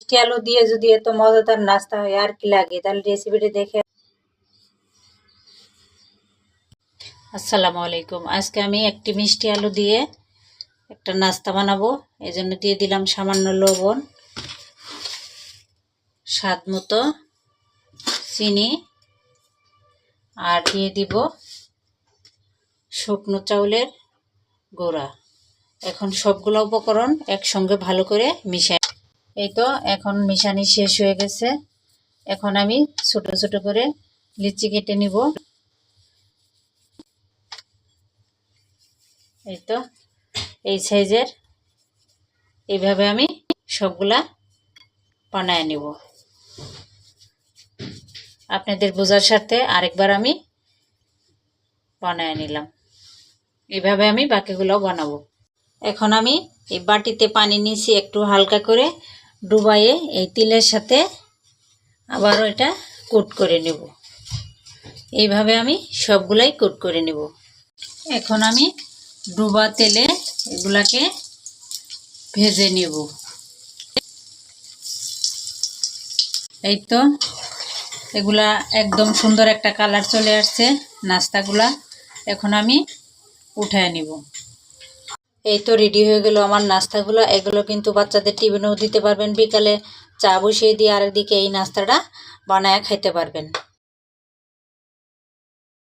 মিষ্টি আলু দিয়ে যদি এত মজাদার নাস্তা হয় আর কি লাগে, তাহলে রেসিপিটি দেখে। আসসালামু আলাইকুম। আজকে আমি একটি মিষ্টি আলু দিয়ে একটা নাস্তা বানাবো। এজন্য দিয়ে দিলাম সামান্য লবণ, স্বাদ মতো চিনি, আর দিয়ে দিব শুকনো চাউলের গুঁড়া। এখন সবগুলো উপকরণ একসঙ্গে ভালো করে মিশাই। এই তো এখন মিশানি শেষ হয়ে গেছে। এখন আমি ছোট ছোট করে লিচি কেটে নিব। এই তো এই সাইজের, এইভাবে আমি সবগুলা বানায় নিব। আপনাদের বোঝার স্বার্থে আরেকবার আমি বানায় নিলাম। এইভাবে আমি বাকিগুলোও বানাবো। এখন আমি এই বাটিতে পানি নিয়েছি, একটু হালকা করে ডুবাইয়ে এই তিলের সাথে আবারও এটা কোট করে নেব। এইভাবে আমি সবগুলাই কোট করে নেব। এখন আমি ডুবা তেলে এগুলাকে ভেজে নেব। এই তো এগুলা একদম সুন্দর একটা কালার চলে আসছে নাস্তাগুলা। এখন আমি উঠায় নিব। এই তো রেডি হয়ে গেল আমার নাস্তাগুলো। এগুলো কিন্তু বাচ্চাদের টিফিনেও দিতে পারবেন, বিকালে চা বসিয়ে দিয়ে আরেকদিকে এই নাস্তাটা বানায় খাইতে পারবেন।